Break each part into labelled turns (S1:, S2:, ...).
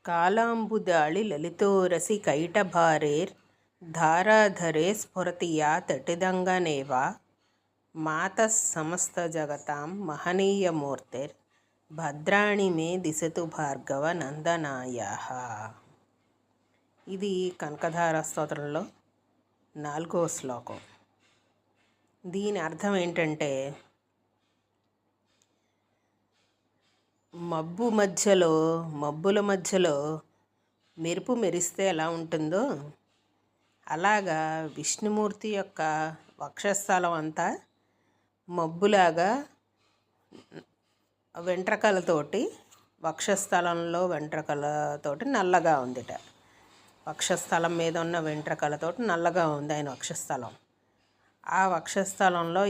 S1: కాలాంబుదాళి లలితోరసి కైటభారేర్ ధారాధరే స్ఫురతి yeah తటిదంగనేవ మాతః సమస్తజగతాం మహనీయమూర్తిర్ భద్రాణి మే దిశతు భార్గవ నందనాయాః. ఇది కనకధార స్తోత్రంలో 4వ శ్లోకం. దీని అర్థం ఏంటంటే, మబ్బుల మధ్యలో మెరుపు మెరిస్తే ఎలా ఉంటుందో అలాగా విష్ణుమూర్తి యొక్క వక్షస్థలం అంతా మబ్బులాగా వక్షస్థలంలో వెంట్రకలతోటి నల్లగా ఉందిట. వక్షస్థలం మీద ఉన్న వెంట్రకలతోటి నల్లగా ఉంది ఆయన వక్షస్థలం. ఆ వక్షస్థలంలో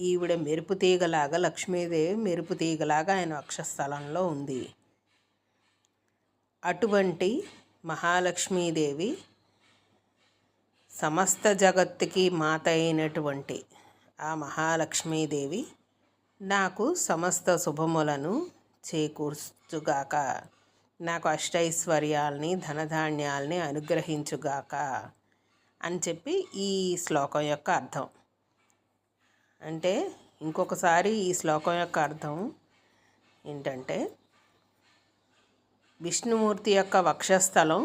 S1: ఈవిడ మెరుపు తీగలాగా, లక్ష్మీదేవి మెరుపు తీగలాగా ఆయన వక్షస్థలంలో ఉంది. అటువంటి మహాలక్ష్మీదేవి సమస్త జగత్తుకి మాత అయినటువంటి ఆ మహాలక్ష్మీదేవి నాకు సమస్త శుభములను చేకూర్చుగాక, నాకు అష్టైశ్వర్యాల్ని ధనధాన్యాల్ని అనుగ్రహించుగాక అని చెప్పి ఈ శ్లోకం యొక్క అర్థం. అంటే ఇంకొకసారి ఈ శ్లోకం యొక్క అర్థం ఏంటంటే, విష్ణుమూర్తి యొక్క వక్షస్థలం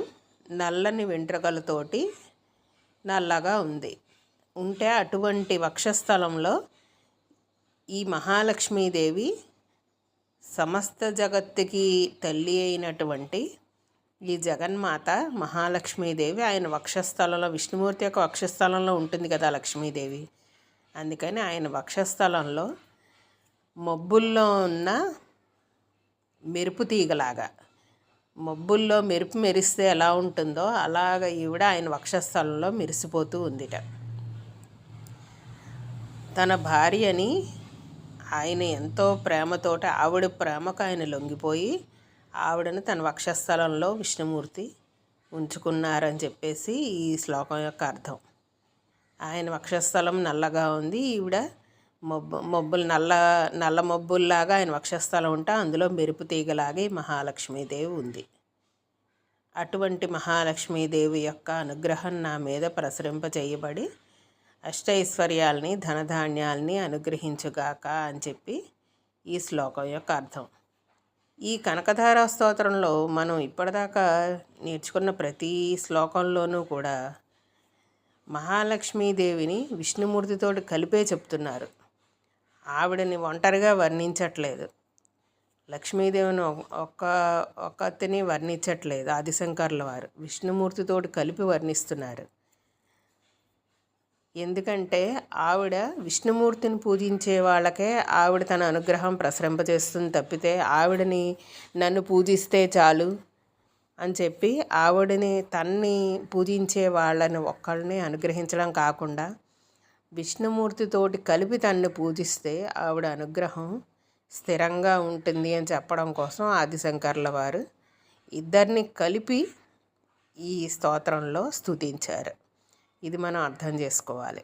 S1: నల్లని వెంట్రుకలతోటి నల్లగా ఉంటే అటువంటి వక్షస్థలంలో ఈ మహాలక్ష్మీదేవి సమస్త జగత్తుకి తల్లి అయినటువంటి ఈ జగన్మాత మహాలక్ష్మీదేవి ఆయన వక్షస్థలంలో, విష్ణుమూర్తి యొక్క వక్షస్థలంలో ఉంటుంది కదా లక్ష్మీదేవి. అందుకని ఆయన వక్షస్థలంలో మబ్బుల్లో ఉన్న మెరుపు తీగలాగా, మబ్బుల్లో మెరుపు మెరిస్తే ఎలా ఉంటుందో అలాగ ఈవిడ ఆయన వక్షస్థలంలో మెరిసిపోతూ ఉందిట. తన భార్యని ఆయన ఎంతో ప్రేమతోటి, ఆవిడ ప్రేమకు ఆయన లొంగిపోయి ఆవిడను తన వక్షస్థలంలో విష్ణుమూర్తి ఉంచుకున్నారని చెప్పేసి ఈ శ్లోకం యొక్క అర్థం. ఆయన వక్షస్థలం నల్లగా ఉంది, ఈవిడ నల్ల మబ్బుల్లాగా ఆయన వక్షస్థలం ఉంటే అందులో మెరుపు తీగలాగే మహాలక్ష్మీదేవి ఉంది. అటువంటి మహాలక్ష్మీదేవి యొక్క అనుగ్రహం నా మీద ప్రసరింపచేయబడి అష్టైశ్వర్యాల్ని ధనధాన్యాల్ని అనుగ్రహించుగాక అని చెప్పి ఈ శ్లోకం యొక్క అర్థం. ఈ కనకధార స్తోత్రంలో మనం ఇప్పటిదాకా నేర్చుకున్న ప్రతి శ్లోకంలోనూ కూడా మహాలక్ష్మీదేవిని విష్ణుమూర్తితో కలిపే చెప్తున్నారు. ఆవిడని ఒంటరిగా వర్ణించట్లేదు, లక్ష్మీదేవిని ఒక్కతిని వర్ణించట్లేదు. ఆదిశంకర్ల వారు విష్ణుమూర్తితో కలిపి వర్ణిస్తున్నారు. ఎందుకంటే ఆవిడ విష్ణుమూర్తిని పూజించే వాళ్ళకే ఆవిడ తన అనుగ్రహం ప్రసరింపజేస్తుంది తప్పితే ఆవిడని నన్ను పూజిస్తే చాలు అని చెప్పి ఆవిడని తన్ని పూజించే వాళ్ళని ఒక్కళ్ళని అనుగ్రహించడం కాకుండా విష్ణుమూర్తితోటి కలిపి తన్ని పూజిస్తే ఆవిడ అనుగ్రహం స్థిరంగా ఉంటుంది అని చెప్పడం కోసం ఆదిశంకర్ల వారు ఇద్దరిని కలిపి ఈ స్తోత్రంలో స్తుతించారు. ఇది మనం అర్థం చేసుకోవాలి.